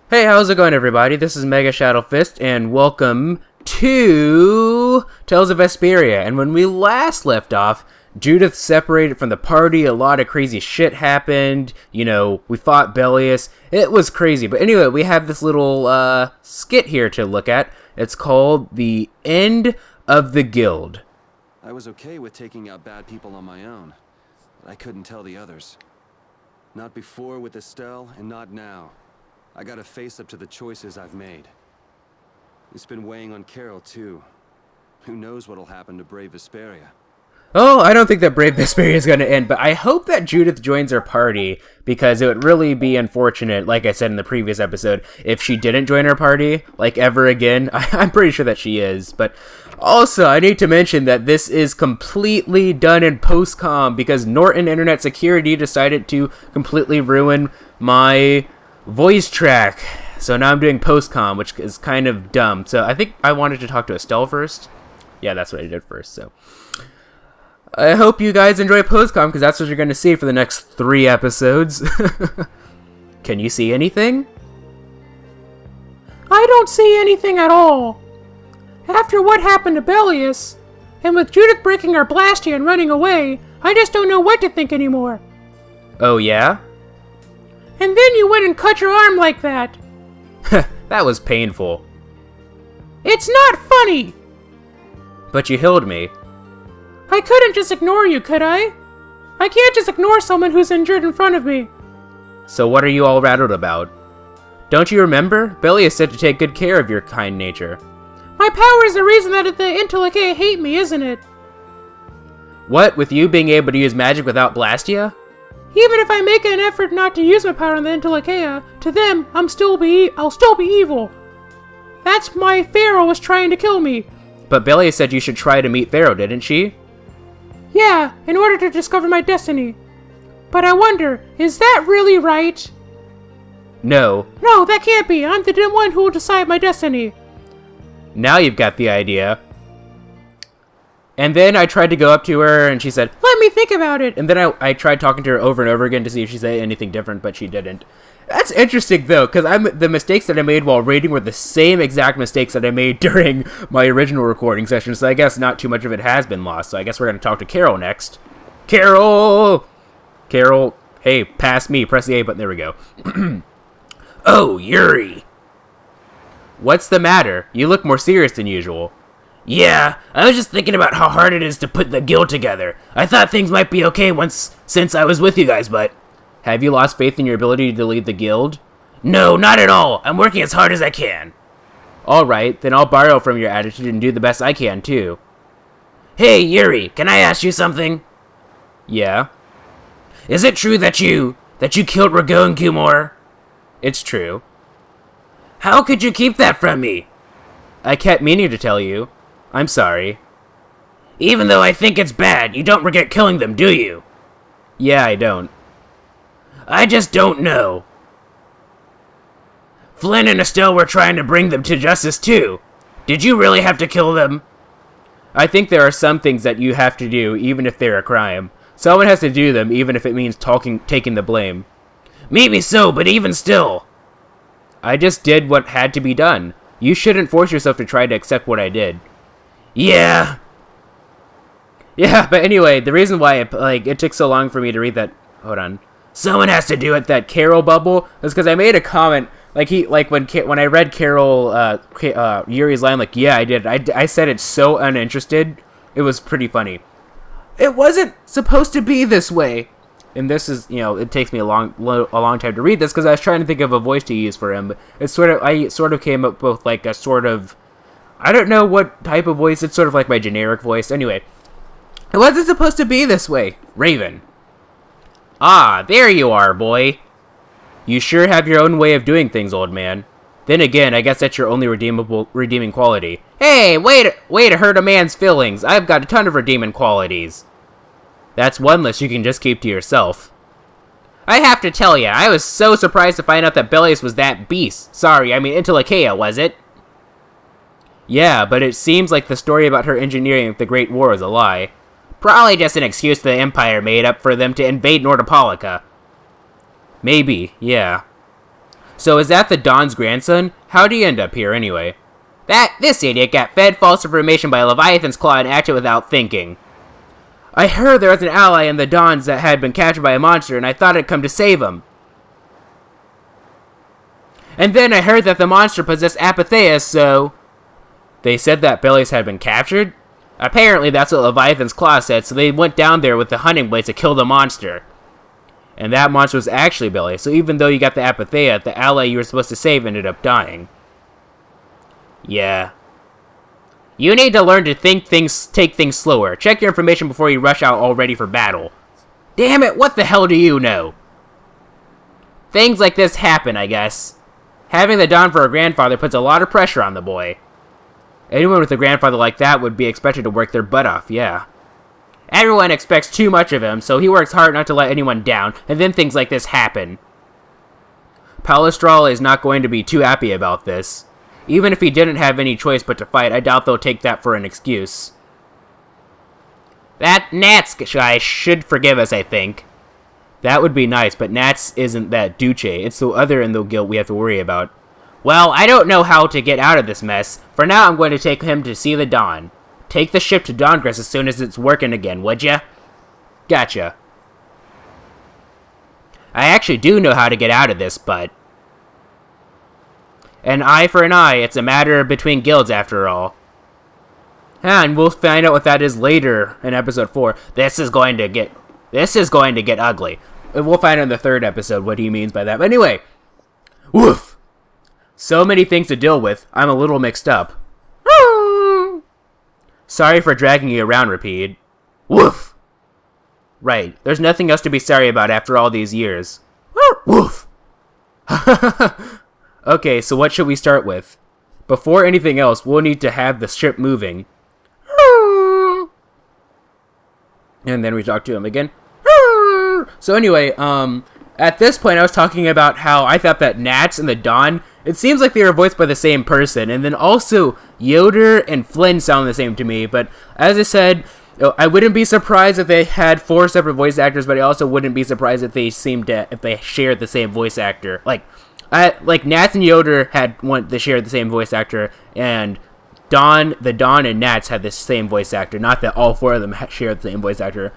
Hey, how's it going, everybody? This is MegaShadowFist, and welcome to Tales of Vesperia. And when we last left off, Judith separated from the party, a lot of crazy shit happened, we fought Bellius, it was crazy. But anyway, we have this little skit here to look at. It's called The End of the Guild. I was okay with taking out bad people on my own, but I couldn't tell the others. Not before with Estelle, and not now. I gotta face up to the choices I've made. It's been weighing on Carol, too. Who knows what'll happen to brave Vesperia? Oh, I don't think that Brave Vesperia is going to end, but I hope that Judith joins our party, because it would really be unfortunate, like I said in the previous episode, if she didn't join our party, ever again. I'm pretty sure that she is, but also, I need to mention that this is completely done in post-com, because Norton Internet Security decided to completely ruin my voice track. So now I'm doing post-com, which is kind of dumb. So I think I wanted to talk to Estelle first. Yeah, that's what I did first, so I hope you guys enjoy post-com, because that's what you're going to see for the next 3 episodes. Can you see anything? I don't see anything at all. After what happened to Bellius, and with Judith breaking our blasty and running away, I just don't know what to think anymore. Oh, yeah? And then you went and cut your arm like that. That was painful. It's not funny! But you healed me. I couldn't just ignore you, could I? I can't just ignore someone who's injured in front of me. So what are you all rattled about? Don't you remember? Bellius said to take good care of your kind nature. My power is the reason that the Intellekea hate me, isn't it? What, with you being able to use magic without Blastia? Even if I make an effort not to use my power on the Intellekea, to them, I'll still be evil. That's why Pharaoh was trying to kill me. But Bellius said you should try to meet Pharaoh, didn't she? Yeah, in order to discover my destiny. But I wonder, is that really right? No. No, that can't be. I'm the one who will decide my destiny. Now you've got the idea. And then I tried to go up to her, and she said, "Let me think about it." And then I tried talking to her over and over again to see if she said anything different, but she didn't. That's interesting, though, because the mistakes that I made while reading were the same exact mistakes that I made during my original recording session, so I guess not too much of it has been lost. So I guess we're going to talk to Carol next. Carol! Carol, hey, pass me. Press the A button. There we go. Oh, Yuri! What's the matter? You look more serious than usual. Yeah, I was just thinking about how hard it is to put the guild together. I thought things might be okay since I was with you guys, but... Have you lost faith in your ability to lead the guild? No, not at all. I'm working as hard as I can. Alright, then I'll borrow from your attitude and do the best I can, too. Hey, Yuri, can I ask you something? Yeah? Is it true that you killed Ragon Kumor? It's true. How could you keep that from me? I kept meaning to tell you. I'm sorry. Even though I think it's bad, you don't regret killing them, do you? Yeah, I don't. I just don't know. Flynn and Estelle were trying to bring them to justice, too. Did you really have to kill them? I think there are some things that you have to do, even if they're a crime. Someone has to do them, even if it means taking the blame. Maybe so, but even still. I just did what had to be done. You shouldn't force yourself to try to accept what I did. Yeah. Yeah, but anyway, the reason why it took so long for me to read that... Hold on. Someone has to do it. That Carol bubble was because I made a comment, when I read Carol, Yuri's line, yeah, I did. I said it's so uninterested. It was pretty funny. It wasn't supposed to be this way. And this is, it takes me a long time to read this because I was trying to think of a voice to use for him. But I sort of came up with a sort of, I don't know what type of voice. It's sort of like my generic voice. Anyway, it wasn't supposed to be this way. Raven. Ah, there you are, boy. You sure have your own way of doing things, old man. Then again, I guess that's your only redeeming quality. Hey, way to hurt a man's feelings. I've got a ton of redeeming qualities. That's one list you can just keep to yourself. I have to tell ya, I was so surprised to find out that Bellius was that beast. Sorry, I mean Intellekea, was it? Yeah, but it seems like the story about her engineering the Great War is a lie. Probably just an excuse the Empire made up for them to invade Nordopolica. Maybe, yeah. So is that the Don's grandson? How'd he end up here anyway? This idiot got fed false information by Leviathan's Claw and acted without thinking. I heard there was an ally in the Dons that had been captured by a monster, and I thought I'd come to save him. And then I heard that the monster possessed Apatheia, so... They said that Belius had been captured? Apparently that's what Leviathan's Claw said, so they went down there with the hunting blades to kill the monster. And that monster was actually Belius, so even though you got the Apatheia, the ally you were supposed to save ended up dying. Yeah. You need to learn to take things slower. Check your information before you rush out all ready for battle. Damn it, what the hell do you know? Things like this happen, I guess. Having the Don for a grandfather puts a lot of pressure on the boy. Anyone with a grandfather like that would be expected to work their butt off, yeah. Everyone expects too much of him, so he works hard not to let anyone down, and then things like this happen. Palistral is not going to be too happy about this. Even if he didn't have any choice but to fight, I doubt they'll take that for an excuse. That Nats guy should forgive us, I think. That would be nice, but Nats isn't that Duce. It's the other in the guild we have to worry about. Well, I don't know how to get out of this mess. For now, I'm going to take him to see the Don. Take the ship to Dawngress as soon as it's working again, would ya? Gotcha. I actually do know how to get out of this, but... An eye for an eye, it's a matter between guilds after all. And we'll find out what that is later in episode 4. This is going to get ugly. We'll find out in the 3rd episode what he means by that. But anyway, woof! So many things to deal with, I'm a little mixed up. Sorry for dragging you around, Repeat. Woof! Right, there's nothing else to be sorry about after all these years. Woof! Okay, so what should we start with? Before anything else, we'll need to have the ship moving. And then we talk to him again. So anyway, at this point I was talking about how I thought that Nats and the Don, it seems like they were voiced by the same person. And then also, Yoder and Flynn sound the same to me. But as I said, I wouldn't be surprised if they had 4 separate voice actors, but I also wouldn't be surprised if they shared the same voice actor. Like Nats and Yoder they shared the same voice actor, and the Don and Nats had the same voice actor. Not that all 4 of them shared the same voice actor,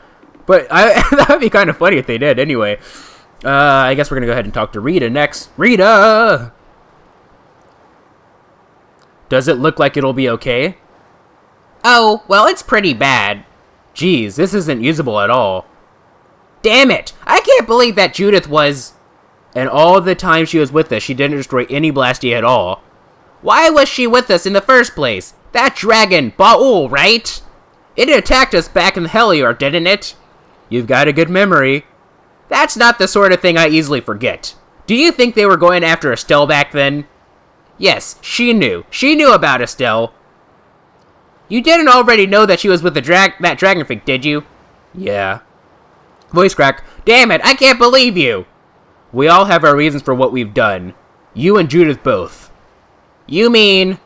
but that would be kind of funny if they did. Anyway, I guess we're gonna go ahead and talk to Rita next. Rita, does it look like it'll be okay? Oh, well, it's pretty bad. Geez, this isn't usable at all. Damn it! I can't believe that Judith was... And all the time she was with us, she didn't destroy any Blastia at all. Why was she with us in the first place? That dragon, Baul, right? It attacked us back in Helior, didn't it? You've got a good memory. That's not the sort of thing I easily forget. Do you think they were going after Estelle back then? Yes, she knew. She knew about Estelle. You didn't already know that she was with that dragonfig, did you? Yeah. Voice crack. Damn it, I can't believe you! We all have our reasons for what we've done. You and Judith both. You mean...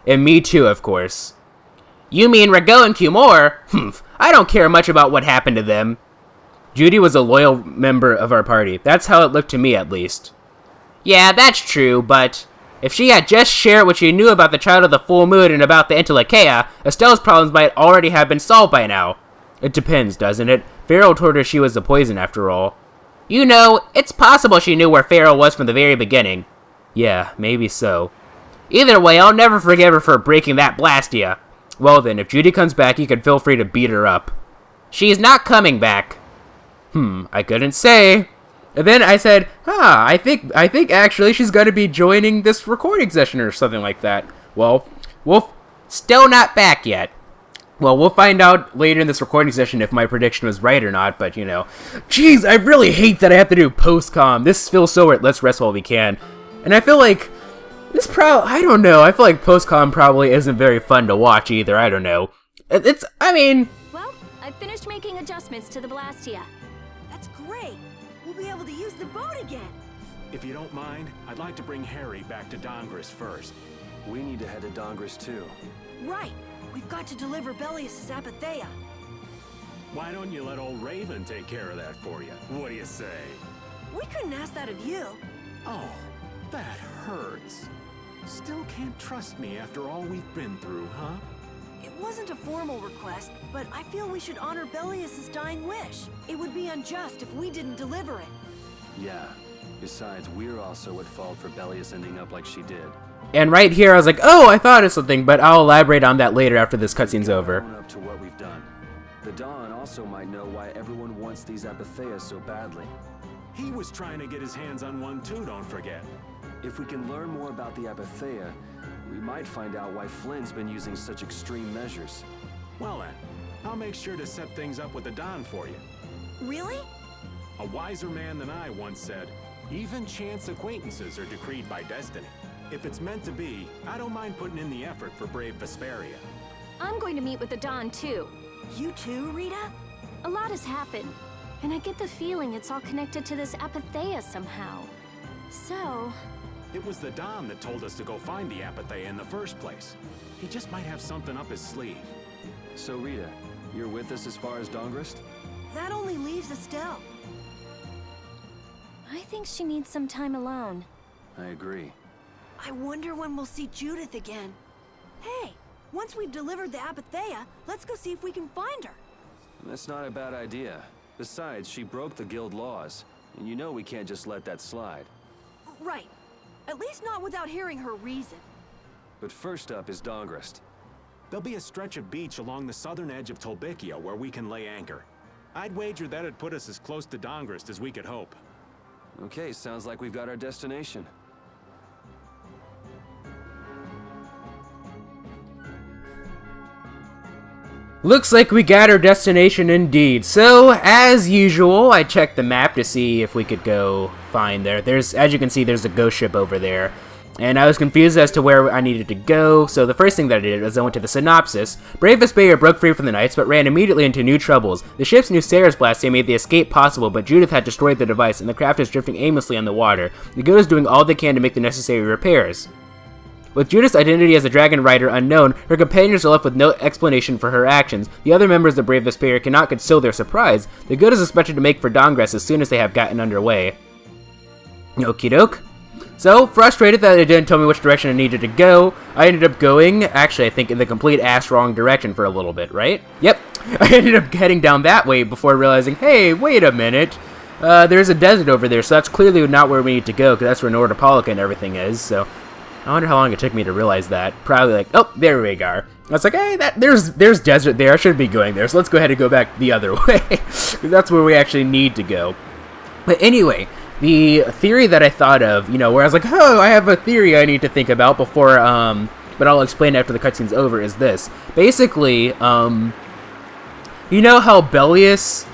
And me too, of course. You mean Rago and Cumore? Humph, I don't care much about what happened to them. Judy was a loyal member of our party. That's how it looked to me, at least. Yeah, that's true, but... If she had just shared what she knew about the Child of the Full Moon and about the Entelecheia, Estelle's problems might already have been solved by now. It depends, doesn't it? Farrell told her she was the poison, after all. You know, it's possible she knew where Farrell was from the very beginning. Yeah, maybe so. Either way, I'll never forgive her for breaking that Blastia. Well then, if Judy comes back, you can feel free to beat her up. She's not coming back. I couldn't say. And then I said, I think actually she's gonna be joining this recording session or something like that. Well, still not back yet. Well, we'll find out later in this recording session if my prediction was right or not, but, you know. Jeez, I really hate that I have to do post-com. This feels so weird. Let's rest while we can. And I feel like I don't know. I feel like post-com probably isn't very fun to watch either. I don't know. Well, I finished making adjustments to the Blastia. That's great. We'll be able to use the boat again. If you don't mind, I'd like to bring Harry back to Dawngress first. We need to head to Dawngress too. Right. We've got to deliver Belius' Apatheia. Why don't you let old Raven take care of that for you? What do you say? We couldn't ask that of you. Oh, That hurts. Still can't trust me after all we've been through, huh? It wasn't a formal request, but I feel we should honor Bellius's dying wish. It would be unjust if we didn't deliver it. Yeah. Besides, we're also at fault for Bellius ending up like she did. And right here, I was like, oh, I thought of something, but I'll elaborate on that later after this cutscene's over. Own up to what we've done. The Dawn also might know why everyone wants these apatheas so badly. He was trying to get his hands on one too, don't forget. If we can learn more about the apatheia, we might find out why Flynn's been using such extreme measures. Well then, I'll make sure to set things up with the Don for you. Really? A wiser man than I once said, even chance acquaintances are decreed by destiny. If it's meant to be, I don't mind putting in the effort for brave Vesperia. I'm going to meet with the Don, too. You too, Rita? A lot has happened, and I get the feeling it's all connected to this apatheia somehow. So... It was the Don that told us to go find the apatheia in the first place. He just might have something up his sleeve. So Rita, you're with us as far as Dongrist? That only leaves Estelle. I think she needs some time alone. I agree. I wonder when we'll see Judith again. Hey, once we've delivered the apatheia, let's go see if we can find her. That's not a bad idea. Besides, she broke the guild laws, and you know we can't just let that slide. Right. At least not without hearing her reason. But first up is Dongrist. There'll be a stretch of beach along the southern edge of Tolbikia where we can lay anchor. I'd wager that'd put us as close to Dongrist as we could hope. Okay, sounds like we've got our destination. Looks like we got our destination indeed. So, as usual, I checked the map to see if we could go find there. As you can see, there's a ghost ship over there. And I was confused as to where I needed to go, so the first thing that I did was I went to the synopsis. Brave Vesperia broke free from the Knights, but ran immediately into new troubles. The ship's new Sarah's blasting made the escape possible, but Judith had destroyed the device, and the craft is drifting aimlessly on the water. The Guild is doing all they can to make the necessary repairs. With Judith's identity as a dragon rider unknown, her companions are left with no explanation for her actions. The other members of Brave Vesperia cannot conceal their surprise. The Guild is expected to make for Dongress as soon as they have gotten underway. Okie doke. So, frustrated that it didn't tell me which direction I needed to go, I ended up going, actually I think in the complete ass-wrong direction for a little bit, right? Yep, I ended up heading down that way before realizing, hey, wait a minute, there's a desert over there, so that's clearly not where we need to go, because that's where Nordopolica and everything is, so I wonder how long it took me to realize that. Probably like, oh, there we are. I was like, hey, there's desert there, I shouldn't be going there, so let's go ahead and go back the other way, because that's where we actually need to go. But anyway, the theory that I thought of, where I was like, oh, I have a theory I need to think about before, but I'll explain after the cutscene's over, is this. Basically, you know how Bellius,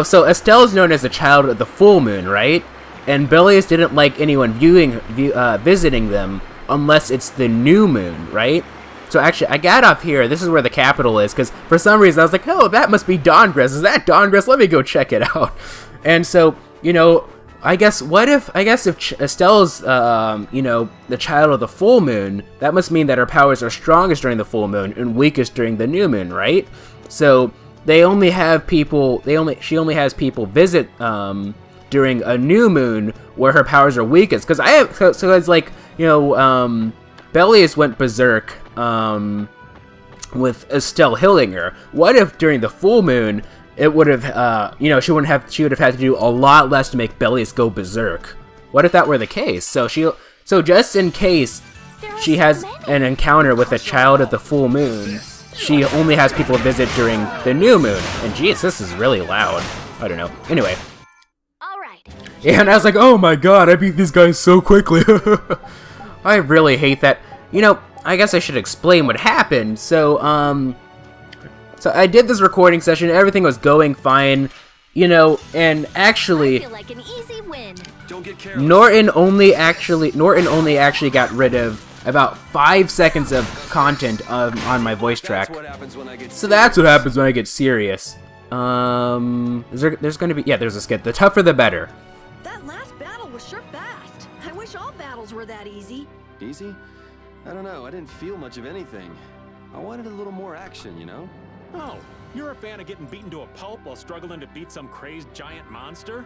so Estelle is known as the child of the full moon, right? And Bellius didn't like anyone visiting them unless it's the new moon, right? So actually, I got up here, this is where the capital is, because for some reason I was like, oh, that must be Dongress, is that Dongress? Let me go check it out. And so, I guess if Estelle's, the child of the full moon, that must mean that her powers are strongest during the full moon and weakest during the new moon, right? So she only has people visit during a new moon where her powers are weakest. Because so it's like Bellius went berserk with Estelle healing her. What if during the full moon it would have, she would have had to do a lot less to make Bellius go berserk? What if that were the case? So just in case she has an encounter with a child of the full moon, she only has people visit during the new moon. And geez, this is really loud. I don't know. Anyway. Alright. Yeah, and I was like, oh my god, I beat these guys so quickly. I really hate that. I guess I should explain what happened. So I did this recording session, everything was going fine, and actually, I feel like an easy win. Don't get careless. Norton only actually got rid of about 5 seconds of content on my voice track. That's what happens when I get So that's what happens when I get serious. There's gonna be, there's a skit. The tougher the better. That last battle was sure fast. I wish all battles were that easy. Easy? I don't know, I didn't feel much of anything. I wanted a little more action, Oh, you're a fan of getting beaten to a pulp while struggling to beat some crazed giant monster?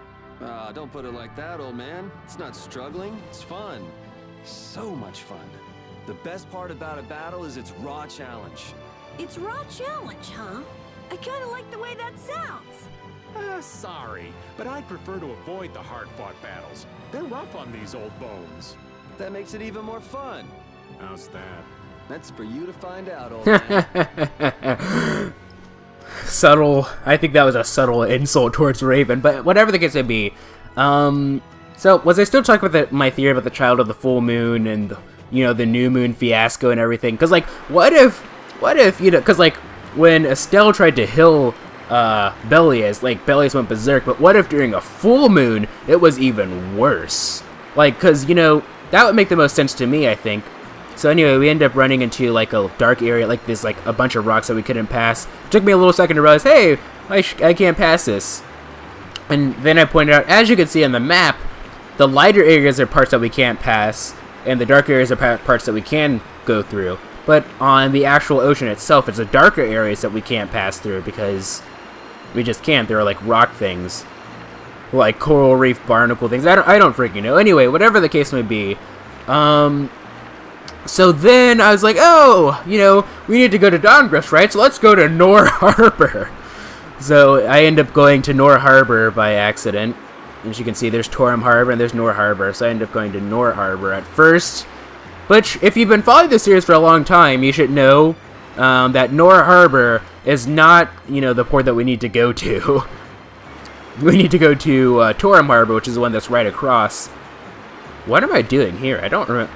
Don't put it like that, old man. It's not struggling, it's fun. So much fun. The best part about a battle is its raw challenge. It's raw challenge, huh? I kinda like the way that sounds. Sorry, but I'd prefer to avoid the hard-fought battles. They're rough on these old bones. That makes it even more fun. How's that? That's for you to find out, old man. Subtle. I think that was a subtle insult towards Raven, but whatever the case may be. So, was I still talking about my theory about the child of the full moon and, you know, the new moon fiasco and everything? Because, like, what if, you know, because, like, when Estelle tried to heal Belias, like, Belias went berserk, but what if during a full moon, it was even worse? Like, because, you know, that would make the most sense to me, I think. So anyway, we end up running into, like, a dark area, like, there's, like, a bunch of rocks that we couldn't pass. It took me a little second to realize, hey, I can't pass this. And then I pointed out, as you can see on the map, the lighter areas are parts that we can't pass, and the dark areas are parts that we can go through. But on the actual ocean itself, it's the darker areas that we can't pass through, because we just can't. There are, like, rock things. Like, coral reef barnacle things. I don't freaking know. Anyway, whatever the case may be, so then I was like, oh, you know, we need to go to Dawngrist, right? So let's go to Nor Harbor. So I end up going to Nor Harbor by accident. As you can see, there's Torum Harbor and there's Nor Harbor. So I end up going to Nor Harbor at first. Which, if you've been following this series for a long time, you should know that Nor Harbor is not, you know, the port that we need to go to. We need to go to Torum Harbor, which is the one that's right across. What am I doing here? I don't remember.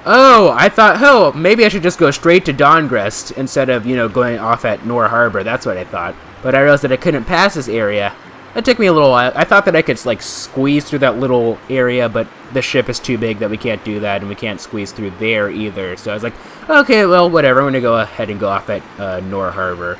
Oh, I thought, oh, maybe I should just go straight to Dawngrist instead of, you know, going off at Nor Harbor. That's what I thought. But I realized that I couldn't pass this area. It took me a little while. I thought that I could, like, squeeze through that little area, but the ship is too big that we can't do that, and we can't squeeze through there either. So I was like, okay, well, whatever. I'm going to go ahead and go off at Nor Harbor.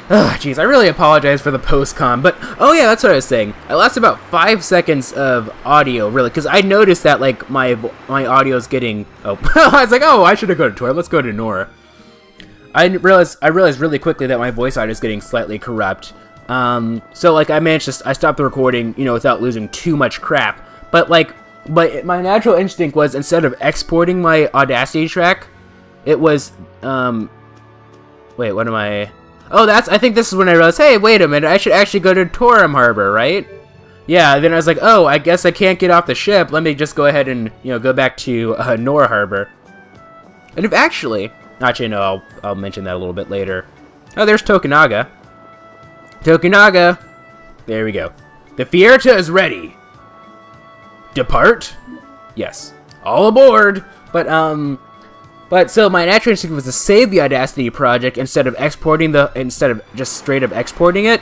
Oh, jeez, I really apologize for the post-com, but, oh yeah, that's what I was saying. I lost about 5 seconds of audio, really, because I noticed that, like, my audio's getting, oh, I was like, oh, I should have gone to Tor, let's go to Nor. I realized really quickly that my voice audio is getting slightly corrupt, so, like, I stopped the recording, you know, without losing too much crap, but my natural instinct was, instead of exporting my Audacity track, it was, wait, what am I... Oh, I think this is when I realized, hey, wait a minute, I should actually go to Torum Harbor, right? Yeah, then I was like, oh, I guess I can't get off the ship. Let me just go ahead and, you know, go back to Nor Harbor. And if actually, no, I'll mention that a little bit later. Oh, there's Tokunaga. Tokunaga. There we go. The Fierta is ready. Depart? Yes. All aboard. But so my natural instinct was to save the Audacity project instead of just straight up exporting it,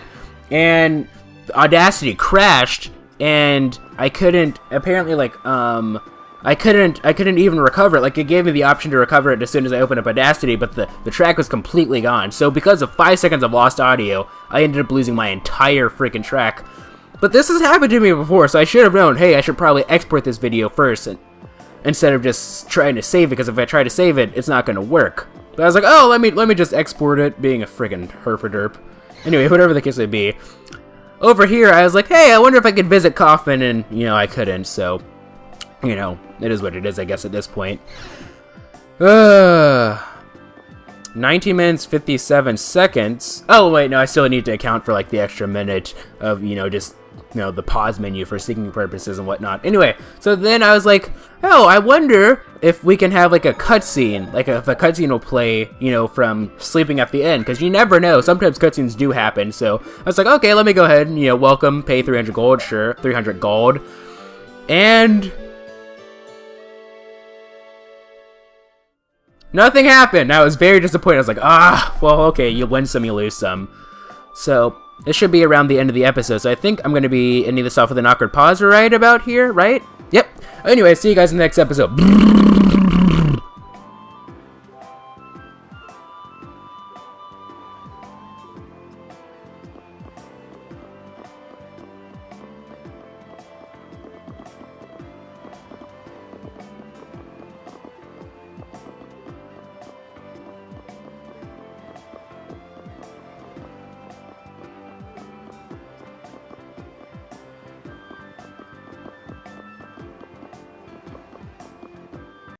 and Audacity crashed, and I couldn't apparently I couldn't even recover it. Like, it gave me the option to recover it as soon as I opened up Audacity, but the track was completely gone. So because of 5 seconds of lost audio, I ended up losing my entire freaking track. But this has happened to me before, so I should have known, hey, I should probably export this video first instead of just trying to save it, because if I try to save it, it's not going to work. But I was like, oh, let me just export it, being a friggin' herpaderp. Anyway, whatever the case may be. Over here, I was like, hey, I wonder if I could visit Kaufman, and, you know, I couldn't, so, you know, it is what it is, I guess, at this point. 19 minutes, 57 seconds. Oh, wait, no, I still need to account for, like, the extra minute of, you know, just, you know, the pause menu for syncing purposes and whatnot. Anyway, so then I was like, oh, I wonder if we can have, like, a cutscene. Like, if a cutscene will play, you know, from sleeping at the end. Because you never know. Sometimes cutscenes do happen. So I was like, okay, let me go ahead and, you know, welcome, pay 300 gold. Sure, 300 gold. And nothing happened. I was very disappointed. I was like, well, okay, you win some, you lose some. So this should be around the end of the episode, so I think I'm going to be ending this off with an awkward pause right about here, right? Yep. Anyway, see you guys in the next episode.